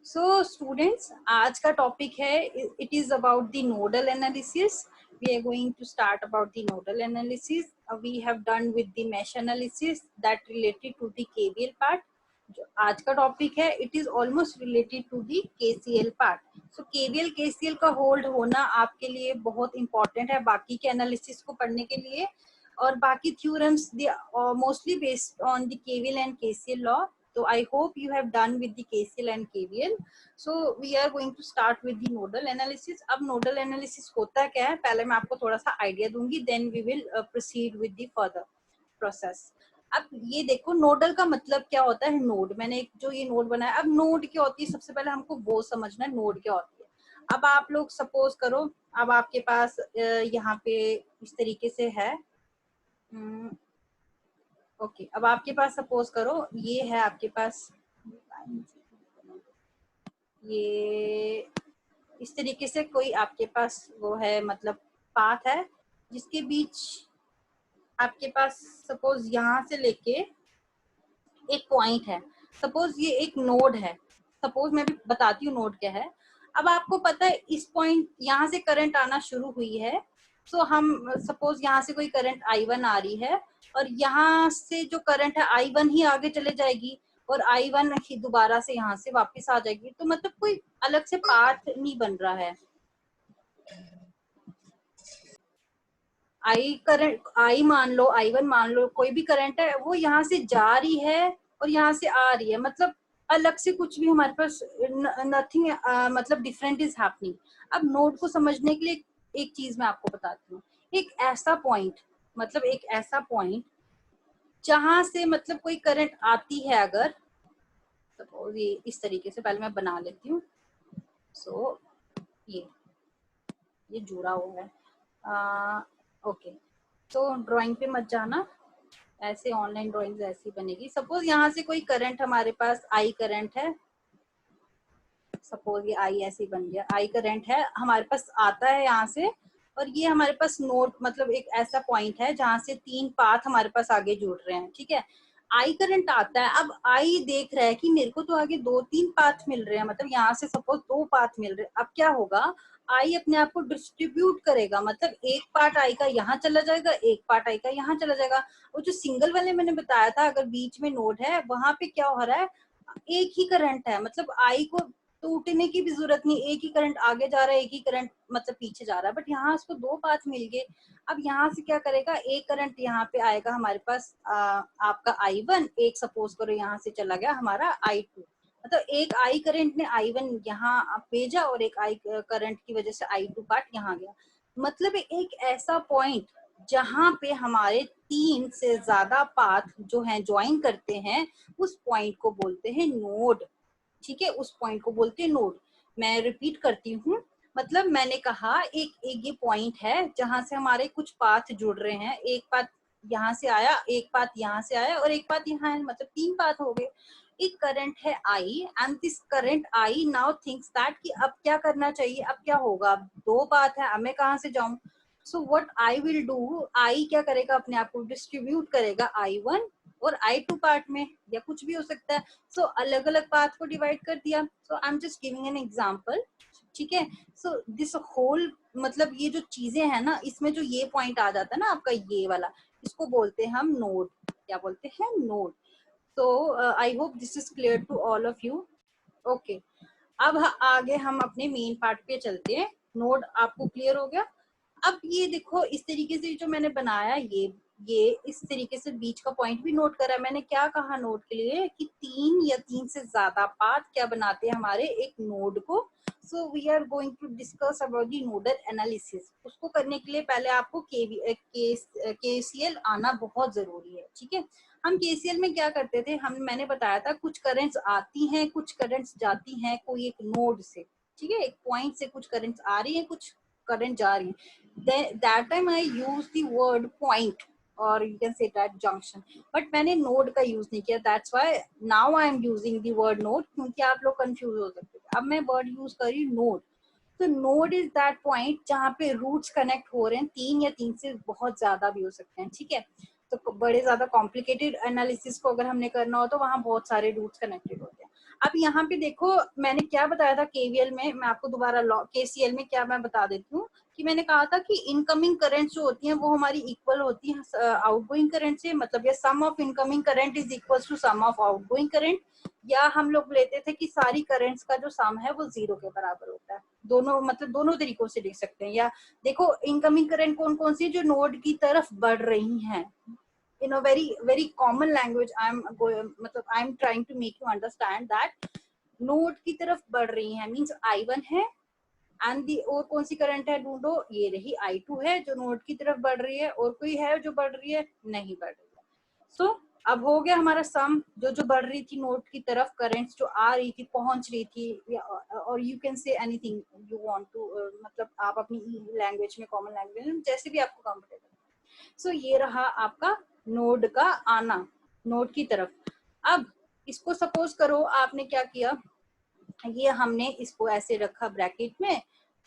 So students, आज का topic है it is about the nodal analysis. We are going to start about the nodal analysis. We have done with the mesh analysis that related to the KVL part. जो आज का topic है it is almost related to the KCL part. So KVL KCL का hold होना आपके लिए बहुत important है बाकी के एनालिसिस को पढ़ने के लिए. और बाकी theorems mostly based on the KVL and KCL law. So I hope you have done with the KCL and KVL. So we are going to start with the nodal analysis. अब nodal analysis होता क्या है, पहले मैं आपको थोड़ा सा idea दूंगी, then we will proceed with the further process. अब ये देखो नोडल का मतलब क्या होता है. नोड, मैंने एक जो ये नोड बनाया, अब नोड क्या होती है सबसे पहले हमको वो समझना है नोड क्या होती है. अब आप लोग सपोज करो, अब आपके पास यहाँ पे इस तरीके से है. ओके, अब आपके पास सपोज करो ये है आपके पास, ये इस तरीके से कोई आपके पास वो है, मतलब पाथ है जिसके बीच आपके पास सपोज यहाँ से लेके एक पॉइंट है. सपोज ये एक नोड है. सपोज मैं भी बताती हूँ नोड क्या है. अब आपको पता है इस पॉइंट यहाँ से करंट आना शुरू हुई है. सो हम सपोज यहाँ से कोई करंट I1 आ रही है और यहाँ से जो करंट है I1 ही आगे चले जाएगी और I1 ही दोबारा से यहाँ से वापस आ जाएगी. तो मतलब कोई अलग से पाथ नहीं बन रहा है. I मान लो, I1 मान लो, कोई भी करंट है वो यहाँ से जा रही है और यहाँ से आ रही है. मतलब अलग से कुछ भी हमारे पास नथिंग, मतलब डिफरेंट इज हैपनिंग. अब नोड को समझने के लिए एक चीज मैं आपको बताती हूँ. एक ऐसा पॉइंट, मतलब एक ऐसा पॉइंट जहां से मतलब कोई करंट आती है, अगर सपोज ये इस तरीके से, पहले मैं बना लेती हूँ. सो ये जुड़ा हुआ है. ओके, तो ड्राइंग पे मत जाना, ऐसे ऑनलाइन ड्राइंग ऐसी बनेगी. सपोज यहाँ से कोई करंट हमारे पास आई करंट है. सपोज ये आई ऐसे बन गया, आई करंट है हमारे पास, आता है यहाँ से. और ये हमारे पास नोड, मतलब एक ऐसा पॉइंट है जहां से तीन पाथ हमारे पास आगे जुड़ रहे हैं. ठीक है, आई करंट आता है. अब आई देख रहा है कि मेरे को तो आगे दो तीन पाथ मिल रहे हैं, मतलब यहाँ से सपोज दो पाथ मिल रहे हैं. अब क्या होगा, आई अपने आप को डिस्ट्रीब्यूट करेगा. मतलब एक पार्ट आई का यहाँ चला जाएगा, एक पार्ट आई का यहाँ चला जाएगा. वो जो सिंगल वाले मैंने बताया था, अगर बीच में नोड है वहां पे क्या हो रहा है, एक ही करंट है. मतलब आई को टूटने की भी जरूरत नहीं, एक ही करंट आगे जा रहा है, एक ही करंट मतलब पीछे जा रहा है. बट यहाँ उसको दो पाथ मिल गए. अब यहाँ से क्या करेगा, एक करंट यहाँ पे आएगा हमारे पास, आपका I1. एक सपोज करो यहाँ से चला गया हमारा I2. मतलब एक आई करंट ने I1 यहाँ भेजा और एक आई करंट की वजह से I2 पार्ट यहाँ गया. मतलब एक ऐसा पॉइंट जहां पे हमारे तीन से ज्यादा पाथ जो हैं ज्वाइन करते हैं, उस पॉइंट को बोलते हैं नोड. ठीक है, उस पॉइंट को बोलते हैं नोड. मैं रिपीट करती हूँ. मतलब मैंने कहा एक ये पॉइंट है जहां से हमारे कुछ पाथ जुड़ रहे हैं. एक पाथ यहाँ से आया, एक पाथ यहाँ से आया और एक पाथ यहाँ है, मतलब तीन पाथ हो गए. एक करंट है I and this current I now thinks that कि अब क्या करना चाहिए, अब क्या होगा, अब दो पाथ है, अब मैं कहाँ से जाऊं. So what I will do, I क्या करेगा, अपने आप को डिस्ट्रीब्यूट करेगा I1 और I2 पार्ट में, या कुछ भी हो सकता है. सो अलग अलग पाथ को डिवाइड कर दिया. So I am just giving an example. ठीक है, सो दिस होल, मतलब ये जो चीजें हैं ना, इसमें जो ये पॉइंट आ जाता है ना आपका ये वाला, इसको बोलते हैं हम नोड. क्या बोलते हैं, नोड. तो I hope this is clear to all of you. Okay, अब आगे हम अपने मेन पार्ट पे चलते हैं. नोड आपको क्लियर हो गया. अब ये देखो इस तरीके से जो मैंने बनाया, ये इस तरीके से बीच का पॉइंट भी नोट करा. मैंने क्या कहा नोड के लिए कि तीन या तीन से ज्यादा पाथ क्या बनाते हैं हमारे एक नोड को. So we are going to discuss about the nodal analysis. उसको करने के लिए पहले आपको KCL आना बहुत जरूरी है. ठीक है, हम KCL में क्या करते थे, मैंने बताया था कुछ करंट्स आती हैं, कुछ करंट्स जाती हैं कोई एक नोड से. ठीक है, एक पॉइंट से कुछ करंट्स आ रही हैं, कुछ करंट जा रही है. That time I use the word point or you can say that junction, but मैंने node का use नहीं किया. That's why now I am using the word node, क्योंकि आप लोग confuse हो सकते थे. अब मैं word use कर रही हूँ node. तो नोड इज दैट पॉइंट जहाँ पे रूट्स कनेक्ट हो रहे हैं, तीन या तीन से बहुत ज्यादा भी हो सकते हैं. ठीक है, तो बड़े ज्यादा कॉम्प्लिकेटेड एनालिसिस को अगर हमने करना हो तो वहाँ बहुत सारे रूट्स कनेक्टेड होते हैं. अब यहाँ पे देखो मैंने क्या बताया था केवीएल में, मैं आपको दोबारा केसीएल में क्या मैं बता देती हूँ कि मैंने कहा था कि इनकमिंग करंट जो होती हैं वो हमारी इक्वल होती है आउटगोइंग करंट से, मतलब या sum of incoming current is equal to sum of outgoing current, या हम लोग लेते थे कि सारी करंट्स का जो सम है वो 0 के बराबर होता है। दोनों मतलब दोनों तरीकों से लिख सकते हैं। या देखो इनकमिंग करंट कौन कौन सी जो नोड की तरफ बढ़ रही हैं, in a very common language मतलब I am trying to make you understand that node की तरफ बढ़ रही है मींस I1 है एंड दी और कौन सी करंट है ढूंढो, ये रही I2 है जो नोड की तरफ बढ़ रही है, और कोई है जो बढ़ रही है, नहीं बढ़ रही है। सो अब हो गया हमारा सम, जो बढ़ रही थी नोड की तरफ करंट्स जो आ रही थी पहुंच रही थी, और you can say anything you want to, मतलब आप अपनी लैंग्वेज में कॉमन लैंग्वेज में जैसे भी आपको कंफर्टेबल। सो ये रहा आपका नोड का आना नोड की तरफ। अब इसको सपोज करो आपने क्या किया, ये हमने इसको ऐसे रखा ब्रैकेट में।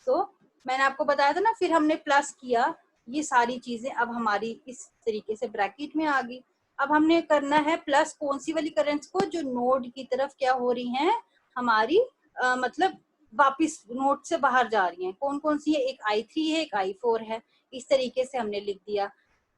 सो मैंने आपको बताया था ना, फिर हमने प्लस किया, ये सारी चीजें अब हमारी इस तरीके से ब्रैकेट में आ गई। अब हमने करना है प्लस कौन सी वाली करंट्स को जो नोड की तरफ क्या हो रही हैं हमारी, मतलब वापिस नोड से बाहर जा रही हैं। कौन कौन सी है, एक I3 है, एक I4 है। इस तरीके से हमने लिख दिया।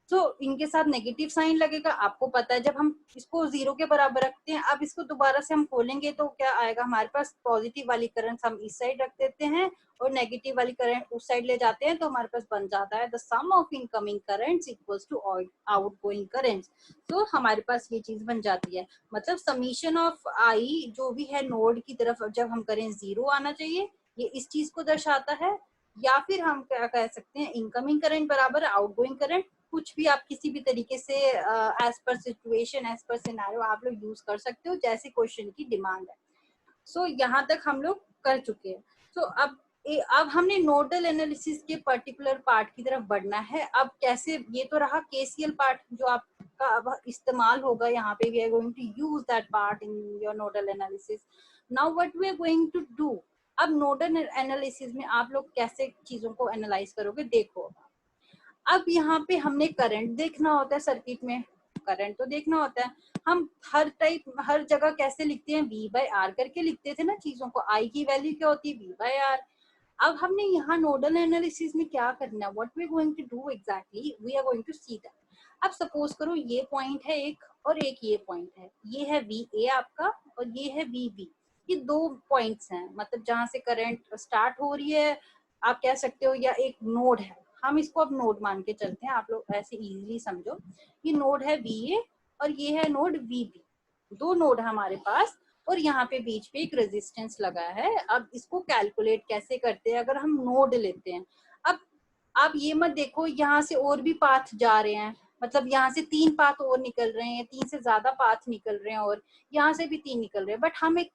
तो इनके साथ नेगेटिव साइन लगेगा, आपको पता है जब हम इसको 0 के बराबर रखते हैं। अब इसको दोबारा से हम खोलेंगे तो क्या आएगा हमारे पास, पॉजिटिव वाली करंट हम इस साइड रख देते हैं और नेगेटिव वाली करंट उस साइड ले जाते हैं, तो हमारे पास बन जाता है the sum of incoming currents equals to outgoing currents. तो हमारे पास ये चीज बन जाती है, मतलब समीशन ऑफ आई जो भी है नोड की तरफ जब हम करें 0 आना चाहिए, ये इस चीज को दर्शाता है। या फिर हम क्या कह सकते हैं, इनकमिंग करंट बराबर आउटगोइंग करंट, कुछ भी आप किसी भी तरीके से as per situation as per scenario आप लोग यूज कर सकते हो, जैसे क्वेश्चन की डिमांड है। सो यहाँ तक हम लोग कर चुके हैं। सो अब हमने नोडल एनालिसिस के पर्टिकुलर पार्ट की तरफ बढ़ना है। अब कैसे, ये तो रहा केसीएल पार्ट जो आपका अब इस्तेमाल होगा यहाँ पे, we are going to use that part in your nodal analysis. Now what we are going to do, अब नोडल एनालिसिस में आप लोग कैसे चीजों को एनालाइज करोगे, देखो अब यहाँ पे हमने करंट देखना होता है, सर्किट में करंट तो देखना होता है। हम हर जगह कैसे लिखते हैं, V/R करके लिखते थे ना चीजों को, I की वैल्यू क्या होती है, V/R। अब हमने यहाँ नोडल एनालिसिस में क्या करना है, what we are going to do exactly, we are going to see that. अब सपोज करो ये पॉइंट है एक, और एक ये पॉइंट है, ये है VA आपका और ये है VB। ये दो पॉइंट्स हैं, मतलब जहां से करंट स्टार्ट हो रही है आप कह सकते हो, या एक नोड है। हम इसको अब नोड मान के चलते हैं, आप लोग ऐसे इजीली समझो। ये नोड है VA और ये है नोड VB, दो नोड है हमारे पास, और यहाँ पे बीच पे एक रेजिस्टेंस लगा है। अब इसको कैलकुलेट कैसे करते हैं, अगर हम नोड लेते हैं। अब आप ये मत देखो यहाँ से और भी पाथ जा रहे हैं, मतलब यहाँ से 3 पाथ और निकल रहे हैं, 3 से ज्यादा पाथ निकल रहे हैं, और यहाँ से भी 3 निकल रहे हैं, बट हम एक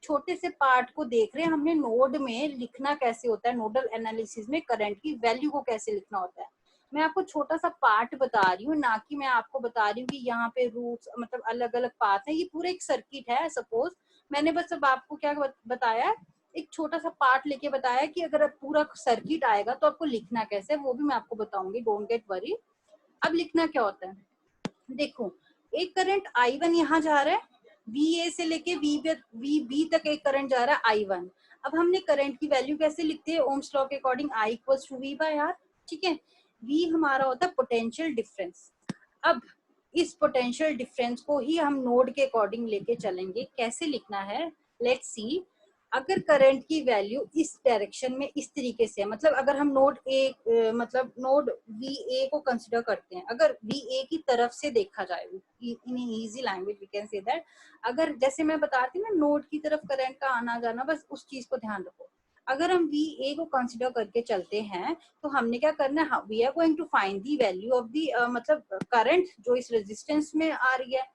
छोटे से पार्ट को देख रहे हैं। हमने नोड में लिखना कैसे होता है, नोडल एनालिसिस में करंट की वैल्यू को कैसे लिखना होता है, मैं आपको छोटा सा पार्ट बता रही हूँ, ना कि मैं आपको बता रही हूँ कि यहाँ पे रूट्स मतलब अलग अलग पाथ है। ये पूरा एक सर्किट है, सपोज मैंने बस अब आपको क्या बताया, एक छोटा सा पार्ट लेके बताया कि अगर पूरा सर्किट आएगा तो आपको लिखना कैसे, वो भी मैं आपको बताऊंगी, डोंट गेट वरी। अब लिखना क्या होता है, देखो एक करंट I1 यहाँ जा रहा है, VA से लेके VB तक एक करंट जा रहा है I1। अब हमने करंट की वैल्यू कैसे लिखते हैं, ओम्स लॉ के according I equals to V/R, ठीक है। V हमारा होता है पोटेंशियल डिफरेंस। अब इस पोटेंशियल डिफरेंस को ही हम नोड के अकॉर्डिंग लेके चलेंगे, कैसे लिखना है, लेट्स सी। अगर करंट की वैल्यू इस डायरेक्शन में इस तरीके से है, मतलब अगर हम नोड ए मतलब नोड VA को कंसिडर करते हैं, अगर VA की तरफ से देखा जाए, in easy language we can say that, अगर जैसे मैं बताती ना नोड की तरफ करंट का आना जाना, बस उस चीज को ध्यान रखो। अगर हम VA को कंसिडर करके चलते हैं तो हमने क्या करना है, we are going to find the value of the मतलब करंट जो इस रेजिस्टेंस में आ रही है,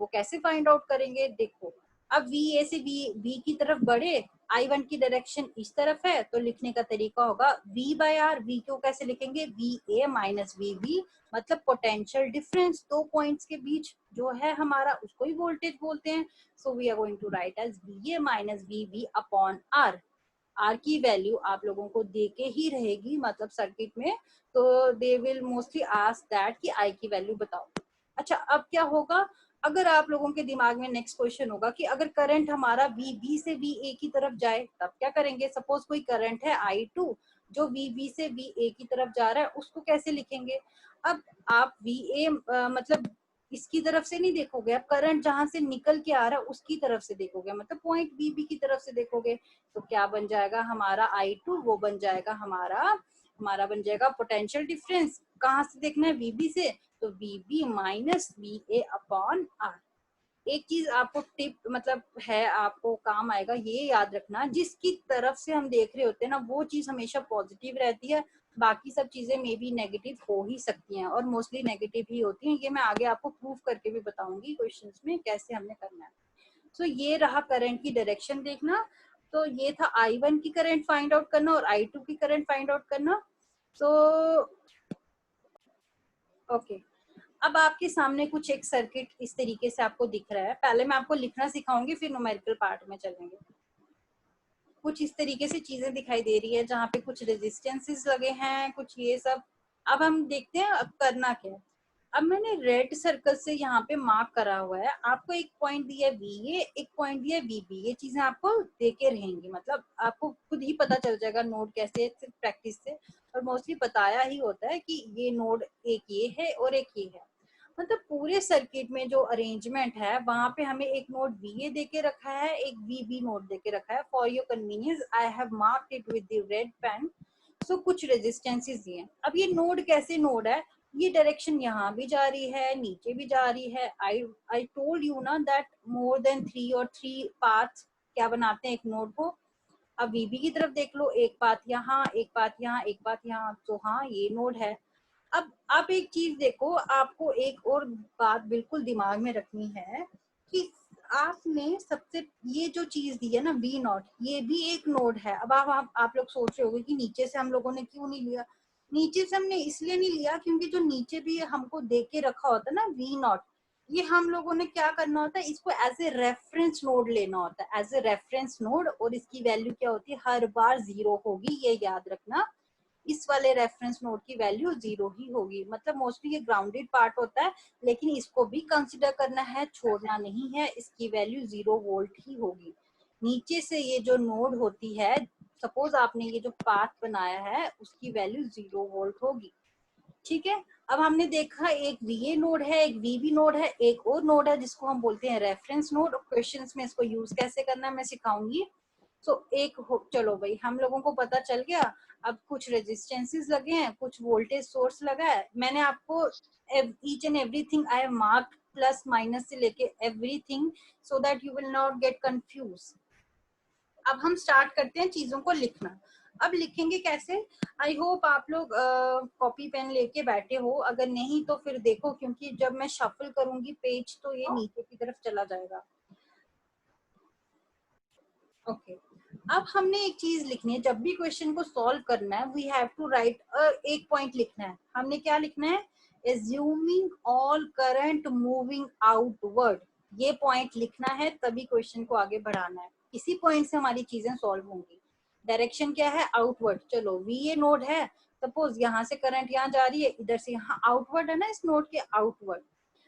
वो कैसे फाइंड आउट करेंगे, देखो अब VA से V की तरफ बढ़े, I1 की डायरेक्शन इस तरफ है, तो लिखने का तरीका होगा V/R। V को कैसे लिखेंगे, VA माइनस VB, मतलब पोटेंशियल डिफरेंस दो पॉइंट्स के बीच जो है हमारा, उसको ही वोल्टेज बोलते हैं। So we are going to write as VA minus VB upon R। R की वैल्यू आप लोगों को दे के ही रहेगी, मतलब सर्किट में, तो they will mostly ask that कि आई की वैल्यू बताओ। अच्छा अब क्या होगा, अगर आप लोगों के दिमाग में नेक्स्ट क्वेश्चन होगा कि अगर करंट हमारा VB से VA की तरफ जाए तब क्या करेंगे। सपोज कोई करंट है I2 जो VB से VA की तरफ जा रहा है, उसको कैसे लिखेंगे। अब आप VA मतलब इसकी तरफ से नहीं देखोगे, आप करंट जहां से निकल के आ रहा है उसकी तरफ से देखोगे, मतलब पॉइंट BB की तरफ से देखोगे। तो क्या बन जाएगा हमारा I2, वो बन जाएगा हमारा बन जाएगा पोटेंशियल डिफरेंस। कहाँ से देखना है, VB से, तो VB minus VA upon R। एक चीज आपको टिप मतलब है, आपको काम आएगा, ये याद रखना, जिसकी तरफ से हम देख रहे होते हैं ना वो चीज हमेशा पॉजिटिव रहती है, बाकी सब चीजें मे बी नेगेटिव हो ही सकती हैं, और मोस्टली नेगेटिव ही होती हैं। ये मैं आगे आपको प्रूफ करके भी बताऊंगी क्वेश्चंस में कैसे हमने करना है। तो ये रहा करंट की डायरेक्शन देखना। तो ये था I1 की करंट फाइंड आउट करना और I2 की करंट फाइंड आउट करना। तो ओके, अब आपके सामने कुछ एक सर्किट इस तरीके से आपको दिख रहा है। पहले मैं आपको लिखना सिखाऊंगी, फिर न्यूमेरिकल पार्ट में चलेंगे। कुछ इस तरीके से चीजें दिखाई दे रही है जहाँ पे कुछ रेजिस्टेंसेस लगे हैं, कुछ ये सब। अब हम देखते हैं अब करना क्या है। अब मैंने रेड सर्कल से यहाँ पे मार्क करा हुआ है, आपको एक पॉइंट दिया है VA, एक पॉइंट दिया है VB। ये चीजें आपको देके रहेंगी, मतलब आपको खुद ही पता चल जाएगा नोड कैसे, सिर्फ प्रैक्टिस से। और मोस्टली बताया ही होता है कि ये नोड एक ये है और एक ये है। मतलब पूरे सर्किट में जो अरेंजमेंट है वहां पे हमें एक नोड VA देके रखा है, एक VB नोड देके रखा है। For your convenience I have marked it with the red pen. So कुछ रेजिस्टेंसेस दिए। अब ये नोड कैसे नोड है, ये डायरेक्शन यहाँ भी जा रही है, नीचे भी जा रही है। आई टोल्ड यू ना दैट मोर देन 3 पाथ क्या बनाते हैं एक नोड को। अब VB की तरफ देख लो, एक पाथ यहाँ, एक पाथ यहाँ, एक पाथ यहाँ, तो हाँ ये नोड है। अब आप एक चीज देखो, आपको एक और बात बिल्कुल दिमाग में रखनी है कि आपने सबसे ये जो चीज दी है ना V0, ये भी एक नोड है। अब आप लोग सोच रहे होंगे कि नीचे से हम लोगों ने क्यों नहीं लिया। नीचे से हमने इसलिए नहीं लिया क्योंकि जो नीचे भी हमको दे के रखा होता है ना V0, ये हम लोगों ने क्या करना होता है, इसको एज ए रेफरेंस नोड लेना होता है, एज ए रेफरेंस नोड। और इसकी वैल्यू क्या होती है, हर बार 0 होगी, ये याद रखना। इस वाले रेफरेंस नोड की वैल्यू 0 ही होगी। मतलब मोस्टली ये ग्राउंडेड पार्ट होता है, लेकिन इसको भी कंसिडर करना है, छोड़ना नहीं है। इसकी वैल्यू 0 वोल्ट ही होगी। नीचे से ये जो नोड होती है, सपोज आपने ये जो पाथ बनाया है उसकी वैल्यू 0 वोल्ट होगी। ठीक है। अब हमने देखा एक VA नोड है, एक VB नोड है, एक और नोड है जिसको हम बोलते हैं रेफरेंस नोड। क्वेश्चंस में इसको यूज कैसे करना है मैं सिखाऊंगी। चलो भाई, हम लोगों को पता चल गया। अब कुछ रेजिस्टेंसेस लगे हैं, कुछ वोल्टेज सोर्स लगा है। मैंने आपको each and everything I have marked, plus minus से लेके everything, so that you will not get confuse. अब हम स्टार्ट करते हैं चीजों को लिखना। अब लिखेंगे कैसे, आई होप आप लोग कॉपी पेन लेके बैठे हो। अगर नहीं तो फिर देखो, क्योंकि जब मैं शफल करूंगी पेज तो ये नीचे की तरफ चला जाएगा। ओके, अब हमने एक चीज लिखनी है, जब भी क्वेश्चन को सॉल्व करना है वी हैव टू राइट एक पॉइंट लिखना है। हमने क्या लिखना है, assuming all current moving outward. ये पॉइंट लिखना है, तभी क्वेश्चन को आगे बढ़ाना है। इसी पॉइंट से हमारी चीजें सॉल्व होंगी। डायरेक्शन क्या है, आउटवर्ड। चलो VA नोड है, सपोज यहाँ से करंट यहाँ जा रही है, इधर से यहाँ आउटवर्ड है ना, इस नोड के आउटवर्ड।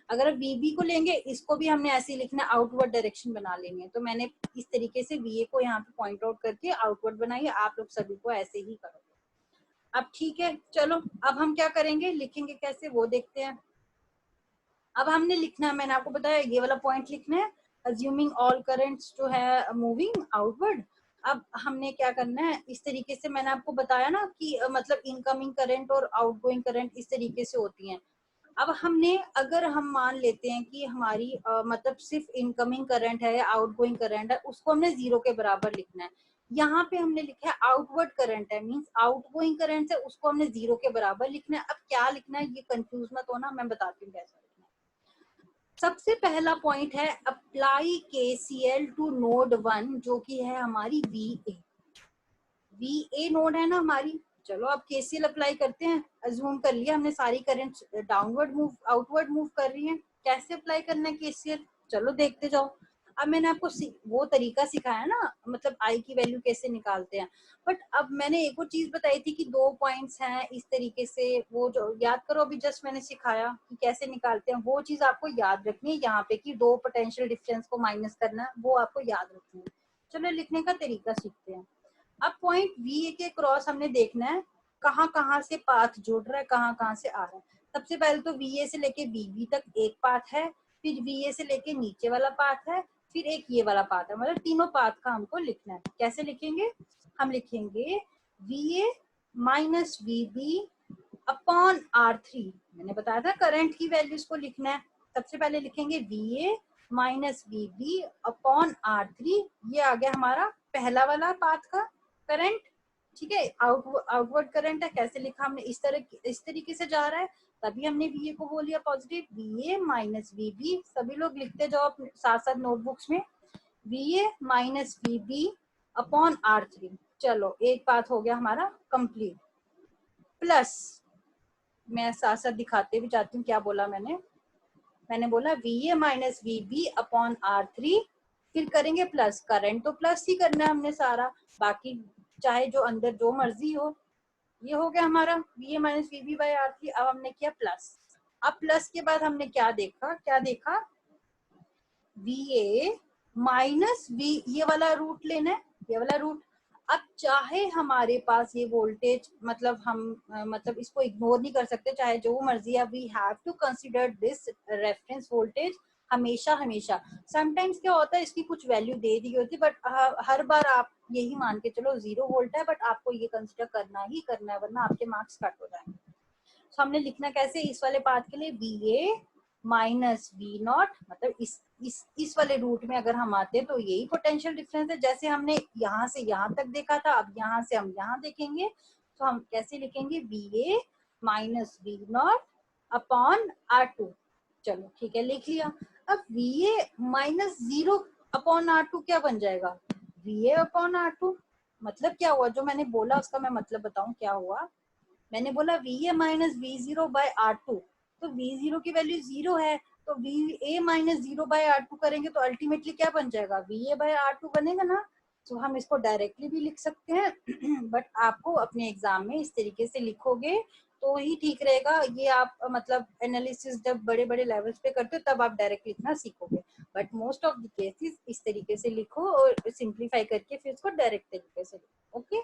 अगर VB को लेंगे, इसको भी हमने ऐसे ही लिखना, आउटवर्ड डायरेक्शन बना लेनी है। तो मैंने इस तरीके से VA को यहाँ पे पॉइंट आउट करके आउटवर्ड बनाई है। आप लोग सभी को ऐसे ही करोगे। अब ठीक है, चलो अब हम क्या करेंगे, लिखेंगे कैसे वो देखते हैं। अब हमने लिखना है, मैंने आपको बताया ये वाला पॉइंट लिखना है, अज्यूमिंग ऑल करंट्स जो है मूविंग आउटवर्ड। अब हमने क्या करना है, इस तरीके से मैंने आपको बताया ना कि मतलब इनकमिंग करंट और आउटगोइंग करंट इस तरीके से होती हैं। अब हमने, अगर हम मान लेते हैं कि हमारी मतलब सिर्फ इनकमिंग करंट है या आउटगोइंग करंट है, उसको हमने 0 के बराबर लिखना है। यहाँ पे हमने लिखा है आउटवर्ड करंट है, मींस आउटगोइंग करंट है, उसको हमने 0 के बराबर लिखना है। अब क्या लिखना है, ये कंफ्यूज मत होना, मैं बताती हूँ कैसे लिखना है। सबसे पहला पॉइंट है अप्लाई KCL टू नोड 1, जो कि है हमारी VA नोड है ना हमारी। चलो अब KCL अप्लाई करते हैं। अज्यूम कर लिया हमने सारी current downward move outward move कर रही हैं। कैसे अप्लाई करना है KCL, चलो देखते जाओ। अब मैंने आपको वो तरीका सिखाया ना, मतलब आई की वैल्यू कैसे निकालते हैं। बट अब मैंने एक और चीज बताई थी कि 2 पॉइंट्स हैं इस तरीके से, वो जो याद करो अभी जस्ट मैंने सिखाया कि कैसे निकालते हैं, वो चीज आपको याद रखनी है यहाँ पे कि 2 पोटेंशियल डिफरेंस को माइनस करना, वो आपको याद रखनी है। चलो लिखने का तरीका सीखते हैं। अब पॉइंट वी के क्रॉस हमने देखना है कहाँ कहाँ से पाथ जुड़ रहा है, कहाँ कहाँ से आ रहा है। सबसे पहले तो वी से लेके वी तक एक पाथ है, फिर वी से लेके नीचे वाला पाथ है, फिर एक ये वाला पाथ है, मतलब तीनों पाथ का हमको लिखना है। कैसे लिखेंगे? हम लिखेंगे V A minus V B upon R3। मैंने बताया था करंट की वैल्यूज को लिखना है। सबसे पहले लिखेंगे V A minus V B upon R3, ये आ गया हमारा पहला वाला पाथ का करंट। ठीक है, आउटवर्ड करंट है। कैसे लिखा हमने? इस तरीके से जा रहा है, तभी हमने वी ए को बोल लिया positive. V A minus V B, सभी लोग लिखते जाओ साथ साथ नोटबुक्स में, V A minus V B upon R3। चलो एक पाथ हो गया हमारा कंप्लीट। प्लस मैं साथ साथ दिखाते भी चाहती हूँ क्या बोला मैंने। मैंने बोला V A minus V B upon R3, फिर करेंगे प्लस। करंट तो प्लस ही करना है हमने सारा, बाकी चाहे जो अंदर जो मर्जी हो। ये हो गया हमारा V A minus V B by R3। अब हमने किया प्लस। अब प्लस के बाद हमने क्या देखा वी ए माइनस वी, ये वाला रूट लेना है, ये वाला रूट। अब चाहे हमारे पास ये वोल्टेज, मतलब हम मतलब इसको इग्नोर नहीं कर सकते, चाहे जो मर्जी है, we have to consider this reference voltage हमेशा हमेशा। समटाइम्स क्या होता है इसकी कुछ वैल्यू दे दी होती है, बट हर बार आप यही मान के चलो 0 वोल्ट है, बट आपको ये कंसीडर करना ही करना है, वरना आपके मार्क्स कट हो जाएंगे। तो हमने लिखना कैसे इस वाले पाथ के लिए, V A minus V naught, मतलब इस वाले रूट में अगर हम आते हैं तो यही पोटेंशियल डिफरेंस है। जैसे हमने यहाँ से यहाँ तक देखा था, अब यहाँ से हम यहाँ देखेंगे, तो हम कैसे लिखेंगे V A minus V naught upon R2। चलो ठीक है, लिख लिया। अब we A minus 0 upon R2 क्या बन जाएगा? V A upon R2। मतलब क्या हुआ? जो मैंने बोला उसका मैं मतलब बताऊं क्या हुआ। मैंने बोला V A minus we zero by R2, तो वी जीरो की वैल्यू 0 है, तो we A minus 0 bye R2 करेंगे तो अल्टीमेटली क्या बन जाएगा? वी ए बाय R2 बनेगा ना। तो हम इसको डायरेक्टली भी लिख सकते हैं बट आपको अपने एग्जाम में इस तरीके से लिखोगे तो ही ठीक रहेगा। ये आप मतलब एनालिसिस जब बड़े बड़े लेवल्स पे करते हो तब आप डायरेक्ट लिखना सीखोगे, but most of the cases इस तरीके से लिखो और सिंप्लीफाई करके फिर उसको डायरेक्ट तरीके से लिखो। ओके,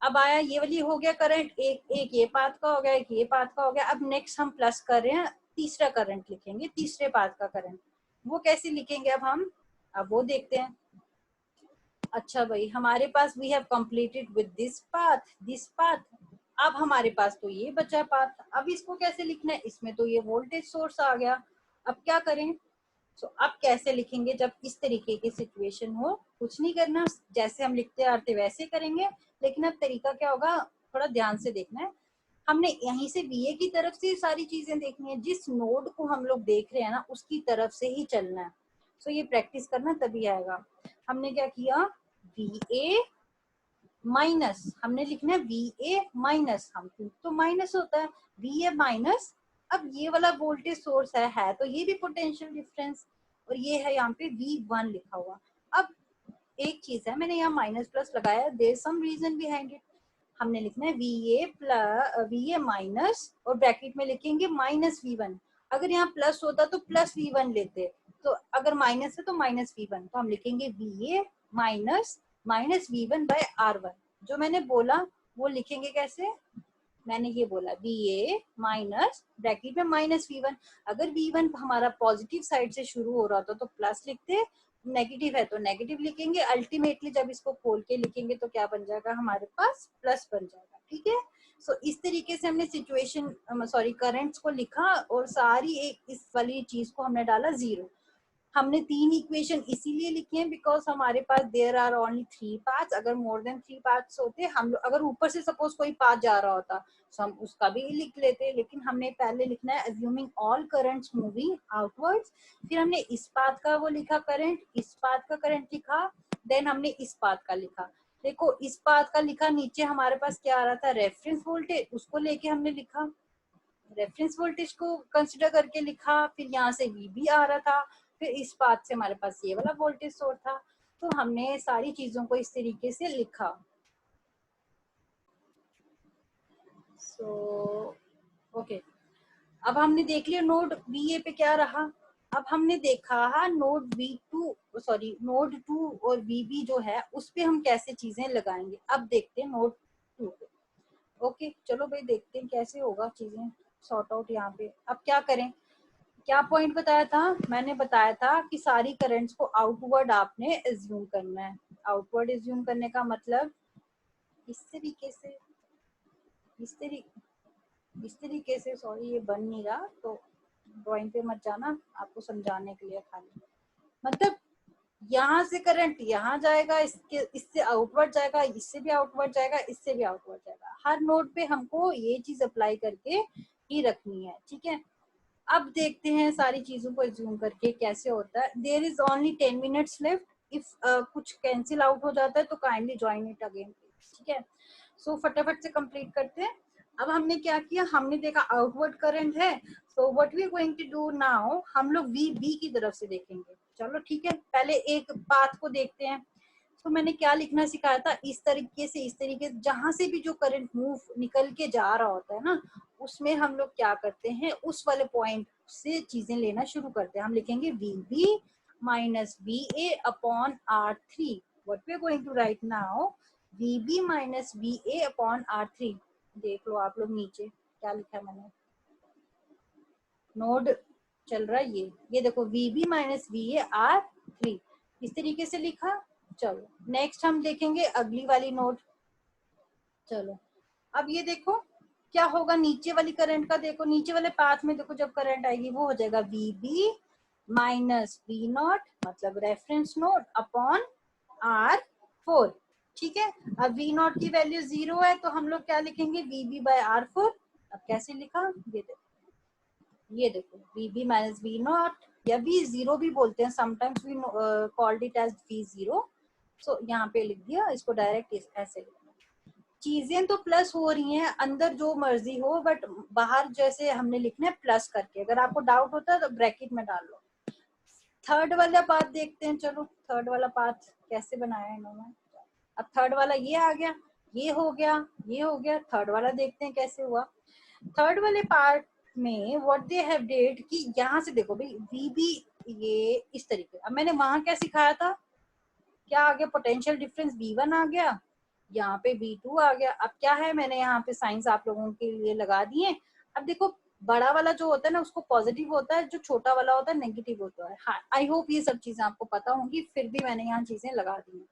अब आया ये वाली हो गया करंट, एक ये पाथ का हो गया, एक ये पाथ का हो गया। अब नेक्स्ट हम प्लस कर रहे हैं, तीसरा करंट लिखेंगे, तीसरे पाथ का करंट। वो कैसे लिखेंगे अब हम, अब वो देखते हैं। अच्छा भाई, हमारे पास we have completed with this path. अब हमारे पास तो ये बचा पाथ, अब इसको कैसे लिखना है? इसमें तो ये वोल्टेज सोर्स आ गया। अब क्या करें? तो अब कैसे लिखेंगे जब इस तरीके की सिचुएशन हो? कुछ नहीं करना, जैसे हम लिखते आते वैसे करेंगे, लेकिन अब तरीका क्या होगा थोड़ा ध्यान से देखना है। हमने यहीं से वीए की तरफ से सारी चीजें देखनी है, जिस नोड को हम लोग देख रहे हैं ना उसकी तरफ से ही चलना है। तो ये प्रैक्टिस करना तभी आएगा। हमने क्या किया, वी ए माइनस, हमने लिखना है वी ए माइनस, हम तो माइनस होता है, वी ए माइनस। अब ये वाला वोल्टेज सोर्स है तो ये भी पोटेंशियल डिफरेंस, और ये है यहाँ पे V1 लिखा हुआ। अब एक चीज है, मैंने यहाँ माइनस प्लस लगाया, there some reason behind it. हमने लिखना है वी ए माइनस और ब्रैकेट में लिखेंगे माइनस V1। अगर यहाँ प्लस होता तो प्लस V1 लेते, तो अगर माइनस है तो माइनस V1, तो हम लिखेंगे V A minus minus V1 by R1। जो मैंने बोला वो लिखेंगे कैसे, मैंने ये बोला वी ए माइनस ब्रैकेट में माइनस V1। अगर V1 हमारा पॉजिटिव साइड से शुरू हो रहा था तो प्लस लिखते, नेगेटिव है तो नेगेटिव लिखेंगे। अल्टीमेटली जब इसको खोल के लिखेंगे तो क्या बन जाएगा हमारे पास, प्लस बन जाएगा। ठीक है, सो इस तरीके से हमने सिचुएशन सॉरी करंट्स को लिखा, और सारी एक इस वाली चीज को हमने डाला 0। हमने 3 इक्वेशन इसीलिए लिखी है बिकॉज हमारे पास देयर आर ओनली 3 पाथ्स। अगर मोर देन 3 पाथ्स होते, हम लोग अगर ऊपर से सपोज कोई पाथ जा रहा होता तो हम उसका भी लिख लेते, लेकिन हमने पहले लिखना है assuming all currents moving outwards. फिर हमने इस पाथ का वो लिखा करंट, इस पाथ का करंट लिखा, देन हमने इस पाथ का लिखा। देखो इस पाथ का लिखा, नीचे हमारे पास क्या आ रहा था, रेफरेंस वोल्टेज, उसको लेके हमने लिखा, रेफरेंस वोल्टेज को कंसिडर करके लिखा। फिर यहाँ से वी भी आ रहा था, फिर इस पाथ से हमारे पास ये वाला वोल्टेज सोर्स था। तो हमने सारी चीजों को इस तरीके से लिखा। ओके, अब हमने देख लिया नोड VA पे क्या रहा। अब हमने देखा नोड नोड 2 और VB जो है उस पे हम कैसे चीजें लगाएंगे। अब देखते हैं नोड 2 पे। ओके चलो भाई देखते हैं कैसे होगा चीजें सॉर्ट आउट यहाँ पे। अब क्या करें, क्या पॉइंट बताया था, मैंने बताया था कि सारी करंट्स को आउटवर्ड आपने एज्यूम करना है। आउटवर्ड एज्यूम करने का मतलब इस तरीके से, इस तरीके से, सॉरी ये बन नहीं रहा तो ड्राइंग पे मत जाना, आपको समझाने के लिए खाली। मतलब यहाँ से करंट यहाँ जाएगा, इससे आउटवर्ड जाएगा, इससे भी आउटवर्ड जाएगा, इससे भी आउटवर्ड जाएगा। हर नोड पे हमको ये चीज अप्लाई करके ही रखनी है, ठीक है। अब देखते हैं सारी चीजों को एज्यूम करके कैसे होता है। There is only 10 minutes left. If कुछ कैंसिल आउट हो जाता है तो काइंडली ज्वाइन इट अगेन, ठीक है। सो फटाफट से कंप्लीट करते हैं। अब हमने क्या किया, हमने देखा आउटवर्ड करंट है, so what we are going to do now, हम लोग VB की तरफ से देखेंगे। चलो ठीक है, पहले एक पाथ को देखते हैं। तो मैंने क्या लिखना सिखाया था, इस तरीके से जहां से भी जो करंट मूव निकल के जा रहा होता है ना, उसमें हम लोग क्या करते हैं, उस वाले पॉइंट से चीजें लेना शुरू करते हैं। हम लिखेंगे VB minus VA upon R3। What we are going to write now, VB minus VA upon R3। देख लो आप लोग नीचे क्या लिखा है मैंने, नोड चल रहा है ये देखो VB माइनस VA R3, इस तरीके से लिखा। चलो नेक्स्ट हम देखेंगे अगली वाली नोड। चलो अब ये देखो क्या होगा, नीचे वाली करंट का देखो, नीचे वाले पाथ में देखो जब करंट आएगी वो हो जाएगा VB माइनस V0 मतलब रेफरेंस नोड अपॉन R4, ठीक है। अब V0 की वैल्यू 0 है तो हम लोग क्या लिखेंगे, VB बाय R4। अब कैसे लिखा, ये देखो VB माइनस V0 या V0 भी बोलते हैं, sometimes we called it as V0। सो यहाँ पे लिख दिया, इसको डायरेक्ट ऐसे लिखना। चीजें तो प्लस हो रही हैं अंदर जो मर्जी हो, बट बाहर जैसे हमने लिखना है प्लस करके। अगर आपको डाउट होता है तो ब्रैकेट में डाल लो। थर्ड वाला पाथ देखते हैं। चलो थर्ड वाला पाथ कैसे बनाया है इन्होंने। अब थर्ड वाला ये आ गया, ये हो गया, ये हो गया। थर्ड वाला देखते हैं कैसे हुआ। थर्ड वाले पार्ट में व्हाट दे हैव डिड कि यहाँ से देखो भाई VB ये इस तरीके। अब मैंने वहां क्या सिखाया था, क्या आ गया, पोटेंशियल डिफरेंस V1 आ गया, यहाँ पे V2 आ गया। अब क्या है, मैंने यहाँ पे साइंस आप लोगों के लिए लगा दिए। अब देखो बड़ा वाला जो होता है ना उसको पॉजिटिव होता है, जो छोटा वाला होता है नेगेटिव होता है। हाँ आई होप ये सब चीजें आपको पता होंगी, फिर भी मैंने यहाँ चीजें लगा दी हैं।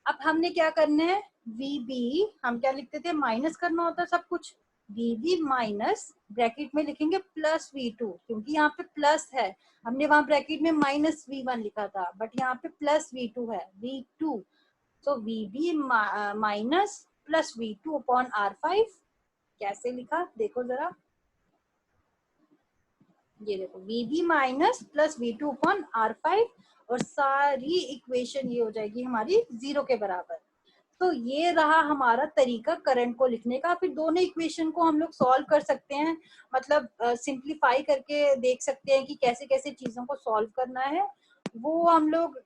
अब हमने क्या करना है, VB हम क्या लिखते थे, माइनस करना होता है सब कुछ। VB माइनस ब्रैकेट में लिखेंगे प्लस V2, क्योंकि यहाँ पे प्लस है। हमने वहां ब्रैकेट में माइनस V1 लिखा था, बट यहाँ पे प्लस V2 है, V2। तो VB minus plus V2 upon R5। कैसे लिखा देखो जरा, ये देखो VB minus plus V2 upon R5, और सारी इक्वेशन ये हो जाएगी हमारी 0 के बराबर। तो ये रहा हमारा तरीका करंट को लिखने का। फिर दोनों इक्वेशन को हम लोग सॉल्व कर सकते हैं, मतलब सिंप्लीफाई करके देख सकते हैं कि कैसे कैसे चीजों को सॉल्व करना है। वो हम लोग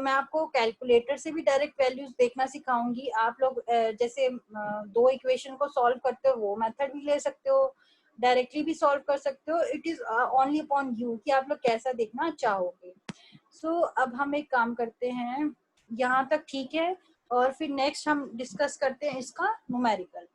मैं आपको कैलकुलेटर से भी डायरेक्ट वैल्यूज देखना सिखाऊंगी। आप लोग जैसे दो इक्वेशन को सॉल्व करते हो वो मेथड भी ले सकते हो, डायरेक्टली भी सॉल्व कर सकते हो। It is only upon you कि आप लोग कैसा देखना चाहोगे। सो अब हम एक काम करते हैं, यहाँ तक ठीक है, और फिर नेक्स्ट हम डिस्कस करते हैं इसका न्यूमेरिकल।